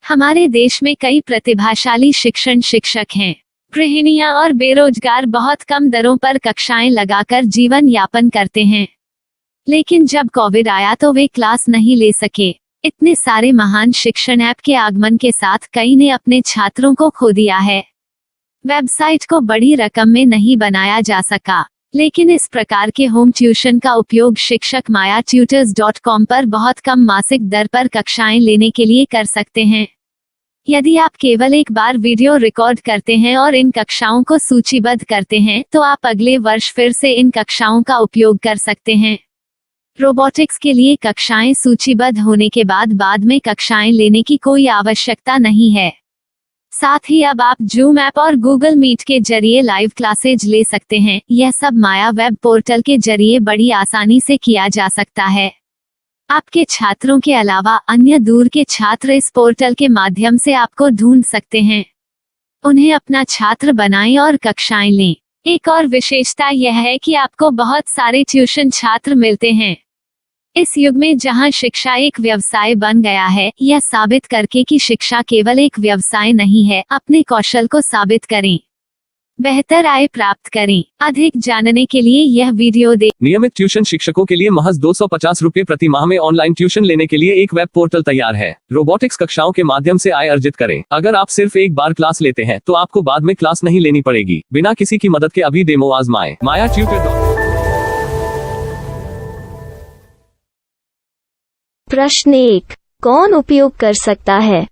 हमारे देश में कई प्रतिभाशाली शिक्षण शिक्षक हैं। गृहिणियां और बेरोजगार बहुत कम दरों पर कक्षाएं लगाकर जीवन यापन करते हैं। लेकिन जब कोविड आया तो वे क्लास नहीं ले सके। इतने सारे महान शिक्षण ऐप के आगमन के साथ कई ने अपने छात्रों को खो दिया है। वेबसाइट को बड़ी रकम में नहीं बनाया जा सका, लेकिन इस प्रकार के होम ट्यूशन का उपयोग शिक्षक myatutors.com पर बहुत कम मासिक दर पर कक्षाएं लेने के लिए कर सकते हैं। यदि आप केवल एक बार वीडियो रिकॉर्ड करते हैं और इन कक्षाओं को सूचीबद्ध करते हैं तो आप अगले वर्ष फिर से इन कक्षाओं का उपयोग कर सकते हैं। रोबोटिक्स के लिए कक्षाएं सूचीबद्ध होने के बाद में कक्षाएं लेने की कोई आवश्यकता नहीं है। साथ ही अब आप जूम ऐप और गूगल मीट के जरिए लाइव क्लासेज ले सकते हैं। यह सब माया वेब पोर्टल के जरिए बड़ी आसानी से किया जा सकता है। आपके छात्रों के अलावा अन्य दूर के छात्र इस पोर्टल के माध्यम से आपको ढूंढ सकते हैं। उन्हें अपना छात्र बनाएं और कक्षाएं लें। एक और विशेषता यह है कि आपको बहुत सारे ट्यूशन छात्र मिलते हैं। इस युग में जहां शिक्षा एक व्यवसाय बन गया है, यह साबित करके कि शिक्षा केवल एक व्यवसाय नहीं है, अपने कौशल को साबित करें, बेहतर आय प्राप्त करें। अधिक जानने के लिए यह वीडियो देखें। नियमित ट्यूशन शिक्षकों के लिए महज 250 रुपए प्रति माह में ऑनलाइन ट्यूशन लेने के लिए एक वेब पोर्टल तैयार है। रोबोटिक्स कक्षाओं के माध्यम से आय अर्जित करें। अगर आप सिर्फ एक बार क्लास लेते हैं तो आपको बाद में क्लास नहीं लेनी पड़ेगी। बिना किसी की मदद के अभी डेमो आजमाएं। myatutors.com। प्रश्न 1, कौन उपयोग कर सकता है?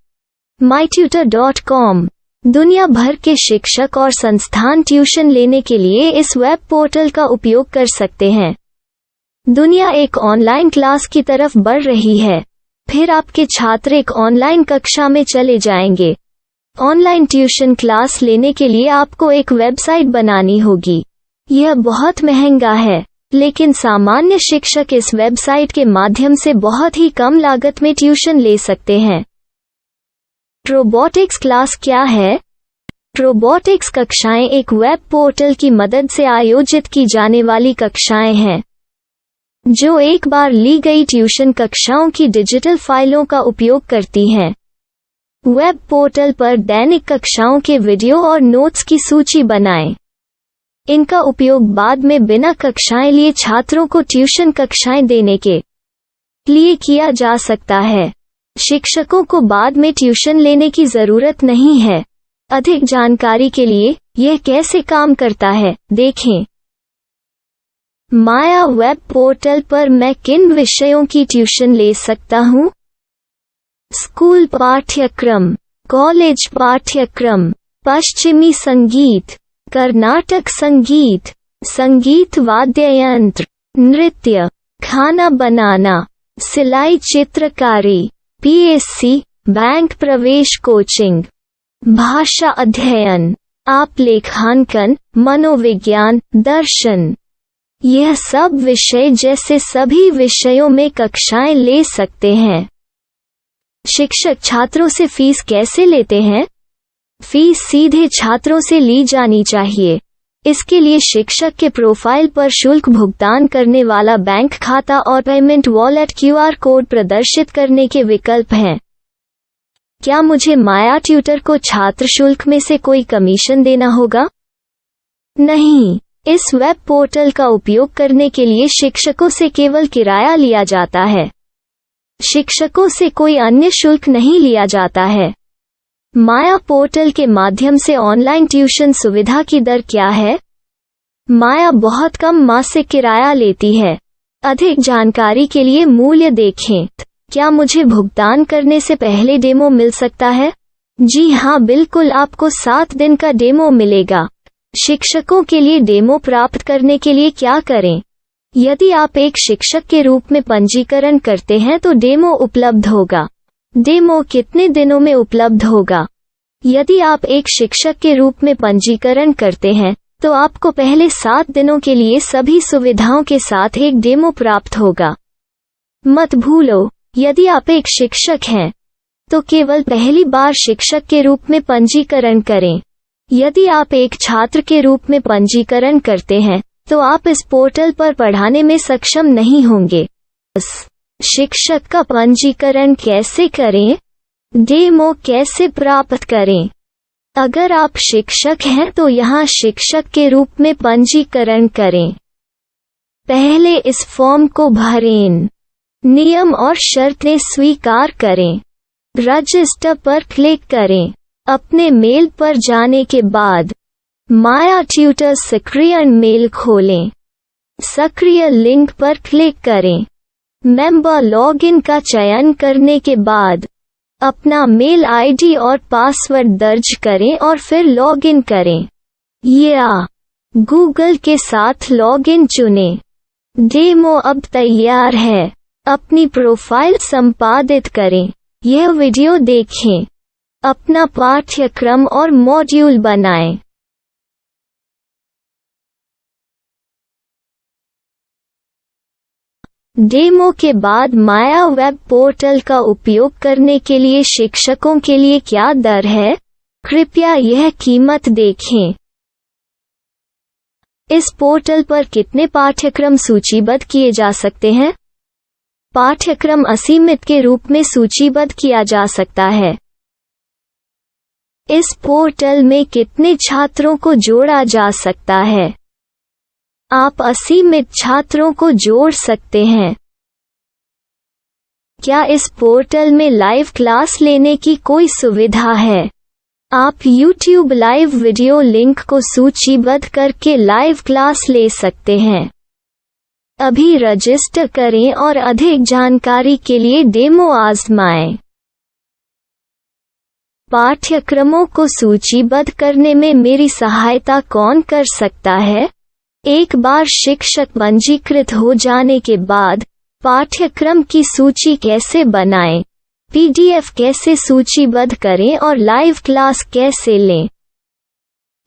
mytutor.com दुनिया भर के शिक्षक और संस्थान ट्यूशन लेने के लिए इस वेब पोर्टल का उपयोग कर सकते हैं। दुनिया एक ऑनलाइन क्लास की तरफ बढ़ रही है। फिर आपके छात्र एक ऑनलाइन कक्षा में चले जाएंगे। ऑनलाइन ट्यूशन क्लास लेने के लिए आपको एक वेबसाइट बनानी होगी। यह बहुत महंगा है, लेकिन सामान्य शिक्षक इस वेबसाइट के माध्यम से बहुत ही कम लागत में ट्यूशन ले सकते हैं। रोबोटिक्स क्लास क्या है? रोबोटिक्स कक्षाएं एक वेब पोर्टल की मदद से आयोजित की जाने वाली कक्षाएं हैं, जो एक बार ली गई ट्यूशन कक्षाओं की डिजिटल फाइलों का उपयोग करती हैं। वेब पोर्टल पर दैनिक कक्षाओं के वीडियो और नोट्स की सूची बनाएं। इनका उपयोग बाद में बिना कक्षाएं लिए छात्रों को ट्यूशन कक्षाएं देने के लिए किया जा सकता है। शिक्षकों को बाद में ट्यूशन लेने की जरूरत नहीं है। अधिक जानकारी के लिए यह कैसे काम करता है, देखें। माया वेब पोर्टल पर मैं किन विषयों की ट्यूशन ले सकता हूँ? स्कूल पाठ्यक्रम, कॉलेज पाठ्यक्रम, पश्चिमी संगीत, कर्नाटक संगीत, संगीत वाद्य यंत्र, नृत्य, खाना बनाना, सिलाई चित्रकारी, पीएससी, बैंक प्रवेश कोचिंग, भाषा अध्ययन, आप लेखांकन, मनोविज्ञान, दर्शन। यह सब विषय जैसे सभी विषयों में कक्षाएं ले सकते हैं। शिक्षक छात्रों से फीस कैसे लेते हैं? फीस सीधे छात्रों से ली जानी चाहिए। इसके लिए शिक्षक के प्रोफाइल पर शुल्क भुगतान करने वाला बैंक खाता और पेमेंट वॉलेट क्यूआर कोड प्रदर्शित करने के विकल्प हैं। क्या मुझे माया ट्यूटर को छात्र शुल्क में से कोई कमीशन देना होगा? नहीं, इस वेब पोर्टल का उपयोग करने के लिए शिक्षकों से केवल किराया लिया जाता है। शिक्षकों से कोई अन्य शुल्क नहीं लिया जाता है। माया पोर्टल के माध्यम से ऑनलाइन ट्यूशन सुविधा की दर क्या है? माया बहुत कम मासिक किराया लेती है। अधिक जानकारी के लिए मूल्य देखें। क्या मुझे भुगतान करने से पहले डेमो मिल सकता है? जी हाँ, बिल्कुल, आपको 7 दिन का डेमो मिलेगा। शिक्षकों के लिए डेमो प्राप्त करने के लिए क्या करें? यदि आप एक शिक्षक के रूप में पंजीकरण करते हैं तो डेमो उपलब्ध होगा। डेमो कितने दिनों में उपलब्ध होगा? यदि आप एक शिक्षक के रूप में पंजीकरण करते हैं तो आपको पहले 7 दिनों के लिए सभी सुविधाओं के साथ एक डेमो प्राप्त होगा। मत भूलो, यदि आप एक शिक्षक हैं तो केवल पहली बार शिक्षक के रूप में पंजीकरण करें। यदि आप एक छात्र के रूप में पंजीकरण करते हैं तो आप इस पोर्टल पर पढ़ाने में सक्षम नहीं होंगे। शिक्षक का पंजीकरण कैसे करें? डेमो कैसे प्राप्त करें? अगर आप शिक्षक हैं तो यहाँ शिक्षक के रूप में पंजीकरण करें। पहले इस फॉर्म को भरें। नियम और शर्तें स्वीकार करें। रजिस्टर पर क्लिक करें। अपने मेल पर जाने के बाद माया ट्यूटर सक्रिय मेल खोलें। सक्रिय लिंक पर क्लिक करें। मेंबर लॉगिन का चयन करने के बाद अपना मेल आईडी और पासवर्ड दर्ज करें और फिर लॉगिन करें या गूगल के साथ लॉगिन चुनें। डेमो अब तैयार है। अपनी प्रोफाइल संपादित करें। यह वीडियो देखें। अपना पाठ्यक्रम और मॉड्यूल बनाएं। डेमो के बाद माया वेब पोर्टल का उपयोग करने के लिए शिक्षकों के लिए क्या दर है? कृपया यह कीमत देखें। इस पोर्टल पर कितने पाठ्यक्रम सूचीबद्ध किए जा सकते हैं? पाठ्यक्रम असीमित के रूप में सूचीबद्ध किया जा सकता है। इस पोर्टल में कितने छात्रों को जोड़ा जा सकता है? आप असीमित छात्रों को जोड़ सकते हैं। क्या इस पोर्टल में लाइव क्लास लेने की कोई सुविधा है? आप YouTube लाइव वीडियो लिंक को सूचीबद्ध करके लाइव क्लास ले सकते हैं। अभी रजिस्टर करें और अधिक जानकारी के लिए डेमो आजमाएं। पाठ्यक्रमों को सूचीबद्ध करने में मेरी सहायता कौन कर सकता है? एक बार शिक्षक पंजीकृत हो जाने के बाद पाठ्यक्रम की सूची कैसे बनाएं? PDF कैसे सूचीबद्ध करें और लाइव क्लास कैसे लें?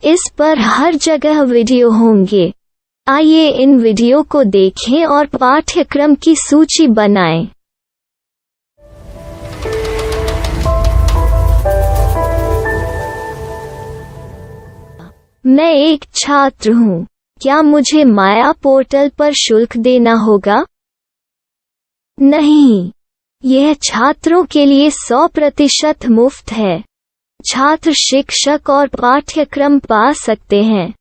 इस पर हर जगह वीडियो होंगे। आइए इन वीडियो को देखें और पाठ्यक्रम की सूची बनाएं। मैं एक छात्र हूँ। क्या मुझे माया पोर्टल पर शुल्क देना होगा? नहीं, यह छात्रों के लिए 100% मुफ्त है। छात्र शिक्षक और पाठ्यक्रम पा सकते हैं,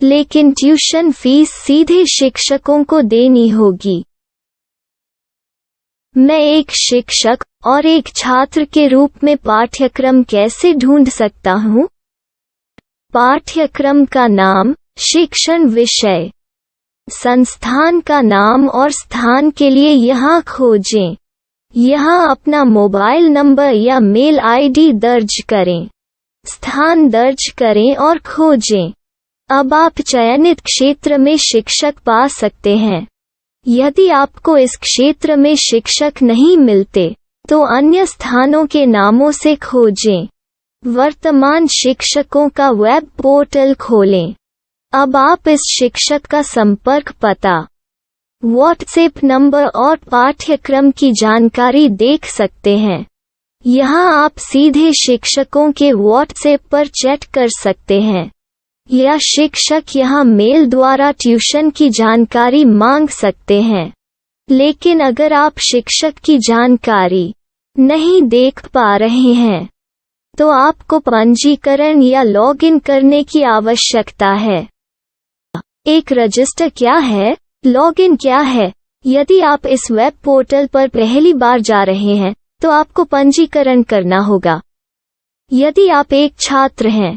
लेकिन ट्यूशन फीस सीधे शिक्षकों को देनी होगी। मैं एक शिक्षक और एक छात्र के रूप में पाठ्यक्रम कैसे ढूंढ सकता हूँ? पाठ्यक्रम का नाम, शिक्षण विषय, संस्थान का नाम और स्थान के लिए यहाँ खोजें। यहाँ अपना मोबाइल नंबर या मेल आईडी दर्ज करें। स्थान दर्ज करें और खोजें। अब आप चयनित क्षेत्र में शिक्षक पा सकते हैं। यदि आपको इस क्षेत्र में शिक्षक नहीं मिलते, तो अन्य स्थानों के नामों से खोजें। वर्तमान शिक्षकों का वेब पोर्टल खोलें। अब आप इस शिक्षक का संपर्क पता, व्हाट्सएप नंबर और पाठ्यक्रम की जानकारी देख सकते हैं। यहाँ आप सीधे शिक्षकों के व्हाट्सएप पर चैट कर सकते हैं या शिक्षक यहाँ मेल द्वारा ट्यूशन की जानकारी मांग सकते हैं। लेकिन अगर आप शिक्षक की जानकारी नहीं देख पा रहे हैं, तो आपको पंजीकरण या लॉगिन करने की आवश्यकता है। एक रजिस्टर क्या है? लॉगिन क्या है? यदि आप इस वेब पोर्टल पर पहली बार जा रहे हैं, तो आपको पंजीकरण करना होगा। यदि आप एक छात्र हैं,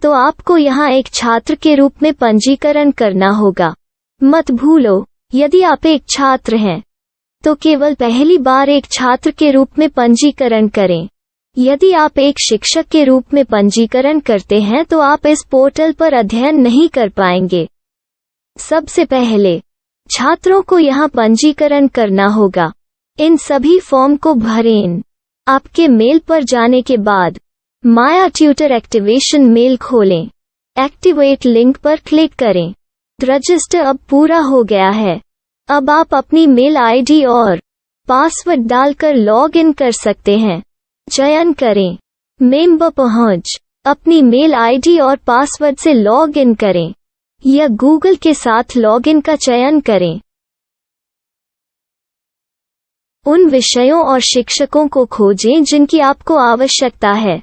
तो आपको यहाँ एक छात्र के रूप में पंजीकरण करना होगा। मत भूलो, यदि आप एक छात्र हैं, तो केवल पहली बार एक छात्र के रूप में पंजीकरण करें। यदि आप एक शिक्षक के रूप में पंजीकरण करते हैं, तो आप इस पोर्टल पर अध्ययन नहीं कर पाएंगे। सबसे पहले छात्रों को यहाँ पंजीकरण करना होगा। इन सभी फॉर्म को भरें। आपके मेल पर जाने के बाद माया ट्यूटर एक्टिवेशन मेल खोलें। एक्टिवेट लिंक पर क्लिक करें। रजिस्टर अब पूरा हो गया है। अब आप अपनी मेल आईडी और पासवर्ड डालकर लॉग इन कर सकते हैं। चयन करें मेंबर पहुंच। अपनी मेल आईडी और पासवर्ड से लॉग इन करें या गूगल के साथ लॉगिन का चयन करें। उन विषयों और शिक्षकों को खोजें जिनकी आपको आवश्यकता है।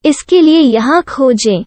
इसके लिए यहाँ खोजें।